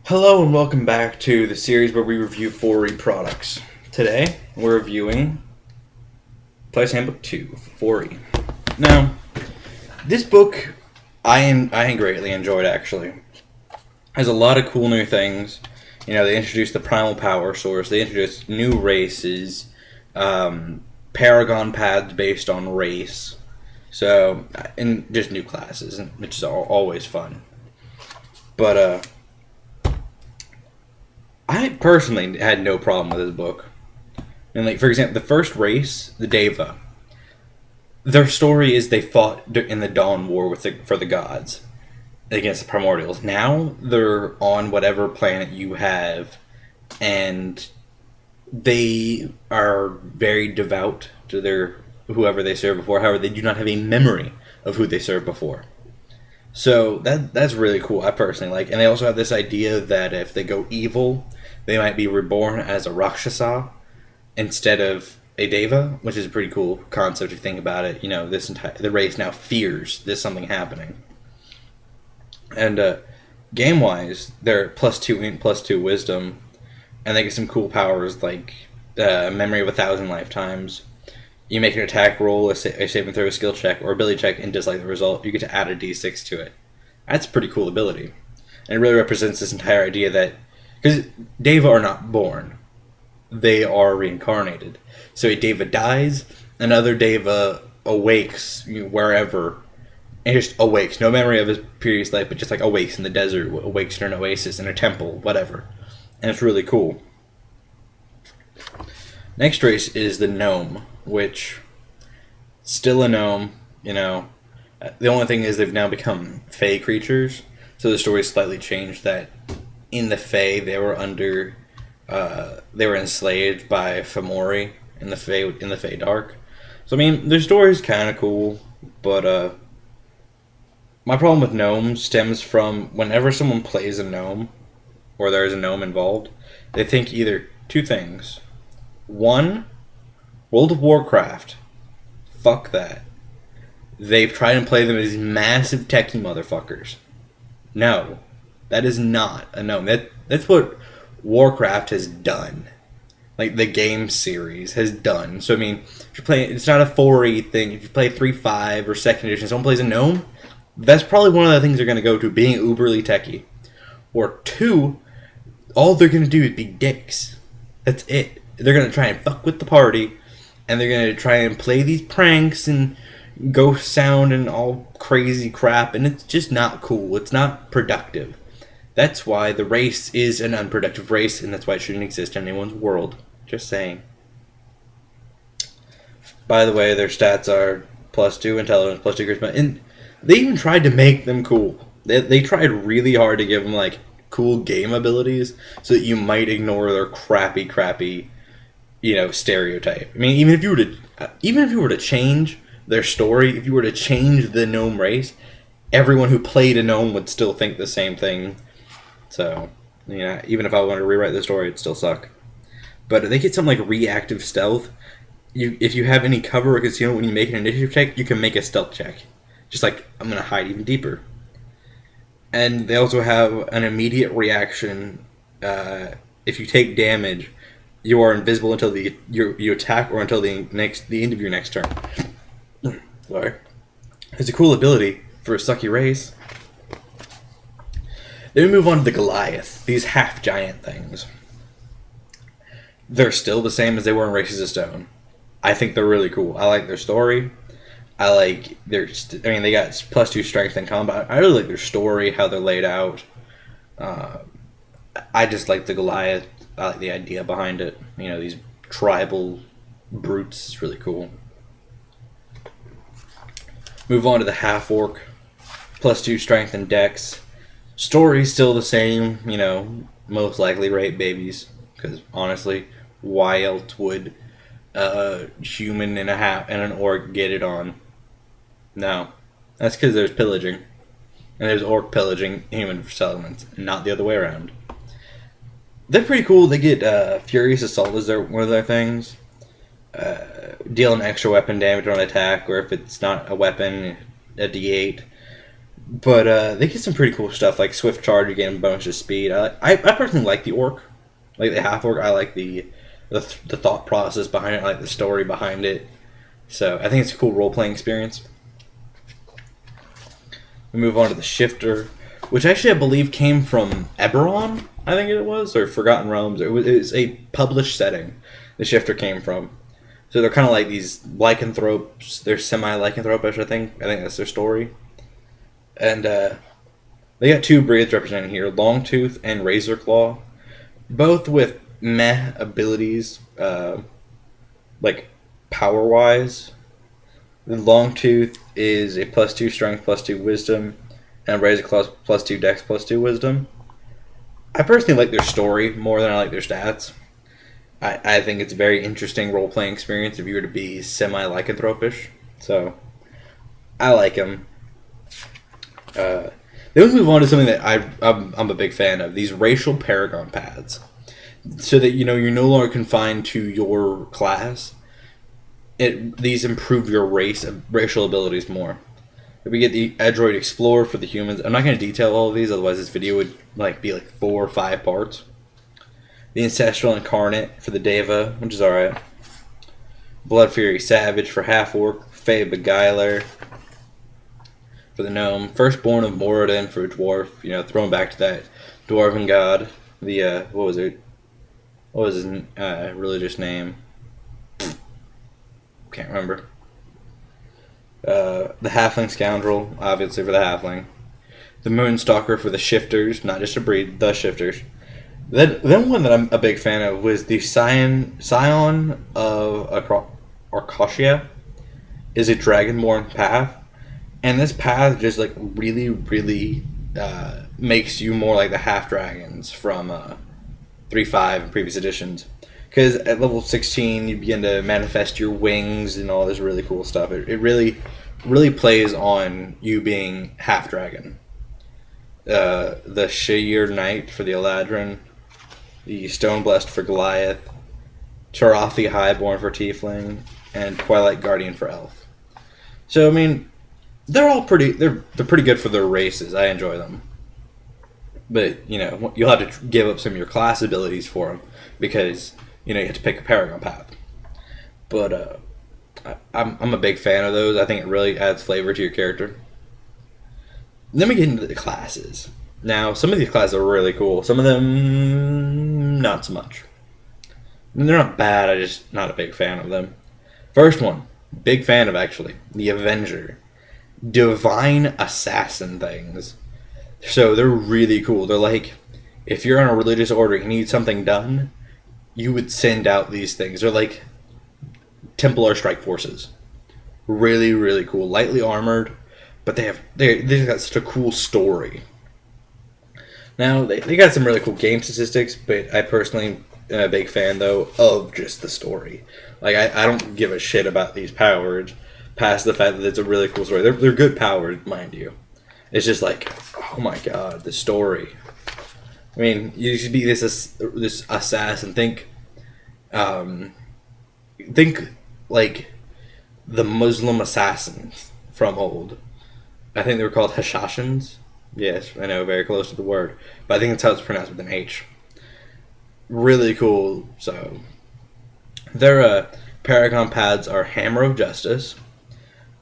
Hello and welcome back to the series where we review 4E products. Today, we're reviewing Player's Handbook 2, 4E. Now, this book I greatly enjoyed, actually. Has a lot of cool new things. You know, they introduced the Primal Power Source, they introduced new races, Paragon paths based on race, and just new classes, which is always fun. But, I personally had no problem with this book. And like, for example, the first race, the Deva, their story is they fought in the Dawn War for the gods against the Primordials. Now they're on whatever planet you have, and they are very devout to their whoever they served before. However, they do not have a memory of who they served before. So that's really cool. I personally like, and they also have this idea that if they go evil, they might be reborn as a Rakshasa instead of a Deva, which is a pretty cool concept if you think about it. You know, the race now fears this something happening. And game wise, they're +2 int, +2 wisdom, and they get some cool powers like memory of 1,000 lifetimes. You make an attack roll, a save and throw, a skill check, or ability check, and dislike the result. You get to add a d6 to it. That's a pretty cool ability. And it really represents this entire idea that... Because Deva are not born. They are reincarnated. So a Deva dies, another Deva awakes wherever, and just awakes. No memory of his previous life, but just like awakes in the desert, awakes in an oasis, in a temple, whatever. And it's really cool. Next race is the Gnome, which still a gnome, you know. The only thing is they've now become Fey creatures, so the story's slightly changed that in the Fey they were enslaved by Fomori in the Fey Dark. So I mean, their story's kind of cool, but my problem with gnomes stems from whenever someone plays a gnome, or there is a gnome involved, they think either two things. One, World of Warcraft. Fuck that. They've tried and play them as massive techie motherfuckers. No. That is not a gnome. That's what Warcraft has done. Like the game series has done. So I mean, if you're playing, it's not a 4E thing. If you play 3.5 or 2nd edition, someone plays a gnome, that's probably one of the things they're going to go to, being uberly techie. Or two, all they're going to do is be dicks. That's it. They're going to try and fuck with the party, and they're going to try and play these pranks and ghost sound and all crazy crap, and it's just not cool. It's not productive. That's why the race is an unproductive race, and that's why it shouldn't exist in anyone's world. Just saying. By the way, their stats are +2 intelligence, +2 charisma, and they even tried to make them cool. They tried really hard to give them like cool game abilities so that you might ignore their crappy stereotype. I mean, even if you were to change their story, if you were to change the gnome race, everyone who played a gnome would still think the same thing. So, even if I wanted to rewrite the story, it'd still suck. But they get something like reactive stealth. If you have any cover or concealment when you make an initiative check, you can make a stealth check. Just like, I'm going to hide even deeper. And they also have an immediate reaction. If you take damage, you are invisible until you attack or until the end of your next turn. Sorry. It's a cool ability for a sucky race. Then we move on to the Goliath, these half-giant things. They're still the same as they were in Races of Stone. I think they're really cool. I like their story. I like they got +2 strength in combat. I really like their story, how they're laid out. I just like the Goliath. I like the idea behind it. These tribal brutes. It's really cool. Move on to the half-orc. +2 strength and dex. Story's still the same. Most likely rape babies. Because, honestly, why else would a human and an orc get it on? No. That's because there's pillaging. And there's orc pillaging human settlements, not the other way around. They're pretty cool. They get Furious Assault as one of their things. Deal an extra weapon damage on attack, or if it's not a weapon, a d8. But they get some pretty cool stuff like swift charge again, bonus to speed. I personally like the orc, like the half orc. I like the thought process behind it. I like the story behind it. So I think it's a cool role playing experience. We move on to the shifter, which actually I believe came from Eberron. I think it was, or Forgotten Realms. It was a published setting. The shifter came from. So they're kind of like these lycanthropes. They're semi-lycanthropish, I think. I think that's their story. And they got two breeds represented here, Longtooth and Razorclaw, both with meh abilities, like power-wise. The Longtooth is a +2 strength, +2 wisdom, and Razorclaw +2 dex, +2 wisdom. I personally like their story more than I like their stats. I think it's a very interesting role-playing experience if you were to be semi-lycanthropish. So, I like them. Then we move on to something that I'm a big fan of. These racial paragon pads. So that, you're no longer confined to your class. These improve your racial abilities more. We get the Adroid Explorer for the humans. I'm not going to detail all of these, otherwise this video would be 4 or 5 parts. The Ancestral Incarnate for the Deva, which is alright. Blood Fury Savage for Half-Orc. Fey Beguiler for the Gnome. Firstborn of Moradin for a Dwarf. Throwing back to that Dwarven god. The, what was it? What was his religious name? Can't remember. The Halfling Scoundrel, obviously for the Halfling. The Moonstalker for the Shifters, not just a breed, the Shifters. Then one that I'm a big fan of was the Scion of Arcosia. Is a Dragonborn path. And this path just really, really makes you more like the Half-Dragons from 3.5 and previous editions. Because at level 16, you begin to manifest your wings and all this really cool stuff. It really, really plays on you being half-dragon. The Sheer Knight for the Eladrin. The Stoneblessed for Goliath. Tarathi Highborn for Tiefling. And Twilight Guardian for Elf. So, they're all pretty... They're pretty good for their races. I enjoy them. But, you'll have to give up some of your class abilities for them. Because... you have to pick a Paragon path. But I'm a big fan of those. I think it really adds flavor to your character. Then we get into the classes. Now, some of these classes are really cool. Some of them, not so much. They're not bad, I'm just not a big fan of them. First one, big fan of actually, the Avenger. Divine Assassin things. So they're really cool. They're like, if you're in a religious order and you need something done, you would send out these things. They're like Templar Strike Forces. Really, really cool. Lightly armored, but they've got such a cool story. Now, they got some really cool game statistics, but I personally am a big fan, though, of just the story. I don't give a shit about these powers, past the fact that it's a really cool story. They're good powers, mind you. It's just oh my god, the story. You should be this assassin. Think like the Muslim assassins from old. I think they were called Hashashins. Yes, I know, very close to the word, but I think that's how it's pronounced with an H. Really cool. So, their Paragon pads are Hammer of Justice,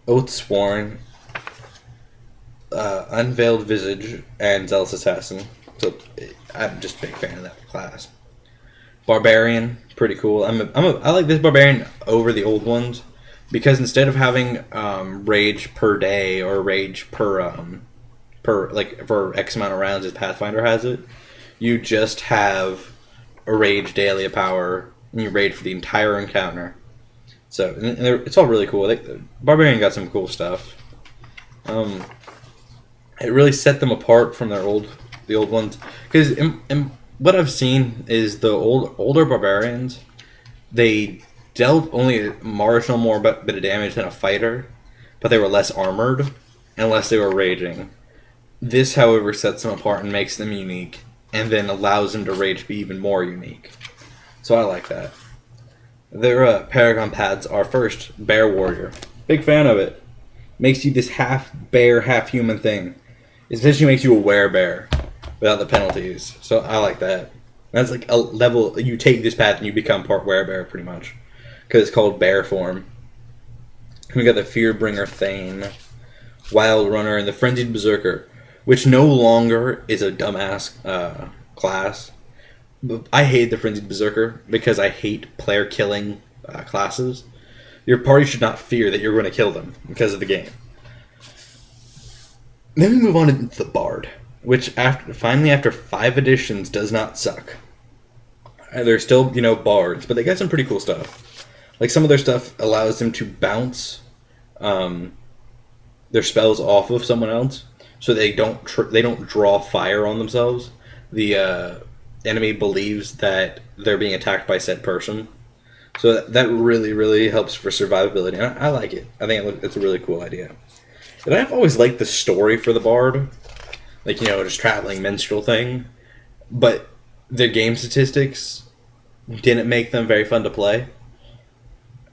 Oath Sworn, Unveiled Visage, and Zealous Assassin. So I'm just a big fan of that class. Barbarian, pretty cool. I like this Barbarian over the old ones because instead of having rage per day or rage per for X amount of rounds as Pathfinder has it, you just have a rage daily of power and you rage for the entire encounter. So it's all really cool. Barbarian got some cool stuff. It really set them apart from the old ones, because what I've seen is the older barbarians, they dealt only a marginal more bit of damage than a fighter, but they were less armored and less they were raging. This, however, sets them apart and makes them unique, and then allows them to rage be even more unique. So I like that. Their Paragon pads are first Bear Warrior. Big fan of it. Makes you this half bear, half human thing. Especially makes you a werebear without the penalties. So I like that. That's like a level, you take this path and you become part werebear pretty much. Because it's called bear form. We got the Fearbringer Thane, Wild Runner, and the Frenzied Berserker, which no longer is a dumbass class. But I hate the Frenzied Berserker because I hate player killing classes. Your party should not fear that you're going to kill them because of the game. Then we move on to the Bard, which after 5 editions does not suck. They're still, bards, but they got some pretty cool stuff. Like some of their stuff allows them to bounce their spells off of someone else, so they don't draw fire on themselves. The enemy believes that they're being attacked by said person, so that really, really helps for survivability. And I like it. I think it's a really cool idea. And I've always liked the story for the Bard, like just traveling minstrel thing, but their game statistics didn't make them very fun to play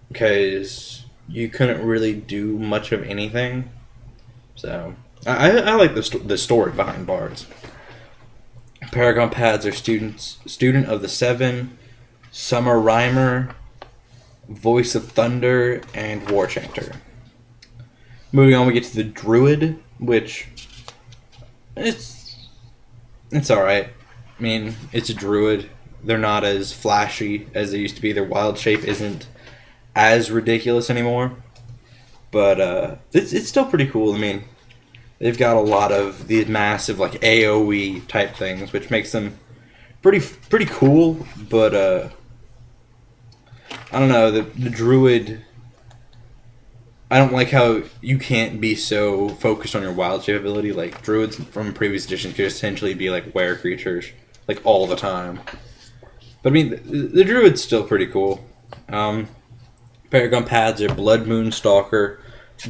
because you couldn't really do much of anything. So I like the story behind bards. Paragon pads are student of the 7, summer rhymer, voice of thunder, and war chanter. Moving on, we get to the druid, which it's all right. I mean, it's a druid. They're not as flashy as they used to be. Their wild shape isn't as ridiculous anymore. But it's still pretty cool. I mean, they've got a lot of these massive like AoE type things, which makes them pretty cool. But I don't know, the druid. I don't like how you can't be so focused on your wild shape ability. Like druids from previous editions could essentially be like were creatures like all the time. But I mean, the druid's still pretty cool. Paragon pads are Blood Moon Stalker,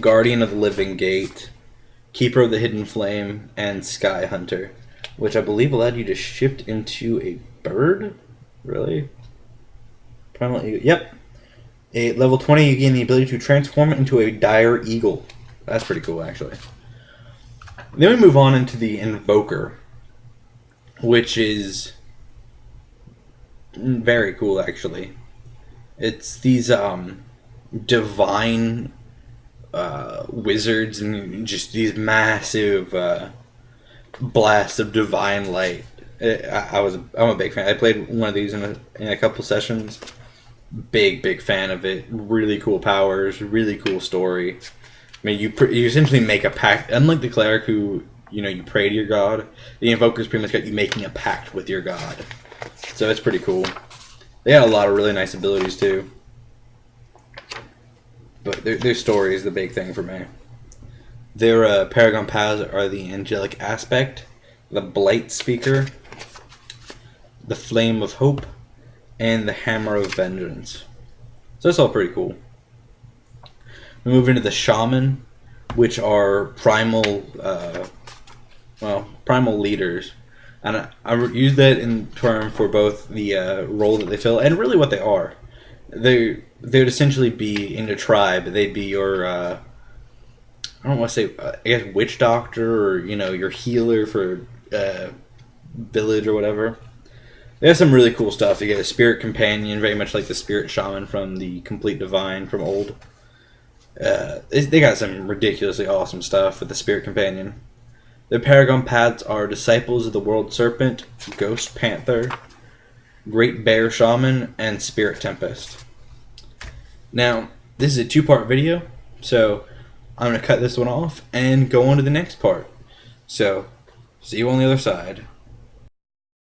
Guardian of the Living Gate, Keeper of the Hidden Flame, and Sky Hunter, which I believe allowed you to shift into a bird? Really? Primal, yep. At level 20, you gain the ability to transform into a dire eagle. That's pretty cool, actually. Then we move on into the Invoker, which is very cool, actually. It's these divine wizards and just these massive blasts of divine light. I'm a big fan. I played one of these in a couple sessions. Big fan of it. Really cool powers. Really cool story. I mean, you essentially make a pact. Unlike the cleric who you pray to your god, the Invoker's pretty much got you making a pact with your god. So it's pretty cool. They had a lot of really nice abilities too. But their story is the big thing for me. Their Paragon paths are the Angelic Aspect, the Blight Speaker, the Flame of Hope, and the Hammer of Vengeance. So that's all pretty cool. We move into the Shaman, which are primal leaders. And I use that in term for both the role that they fill and really what they are. They'd essentially be in a tribe. They'd be your, I don't want to say, I guess, witch doctor or, your healer for village or whatever. They have some really cool stuff. You get a spirit companion, very much like the spirit shaman from the Complete Divine from old. They got some ridiculously awesome stuff with the spirit companion. Their Paragon paths are Disciples of the World Serpent, Ghost Panther, Great Bear Shaman, and Spirit Tempest. Now, this is a 2-part video, so I'm going to cut this one off and go on to the next part. So, see you on the other side.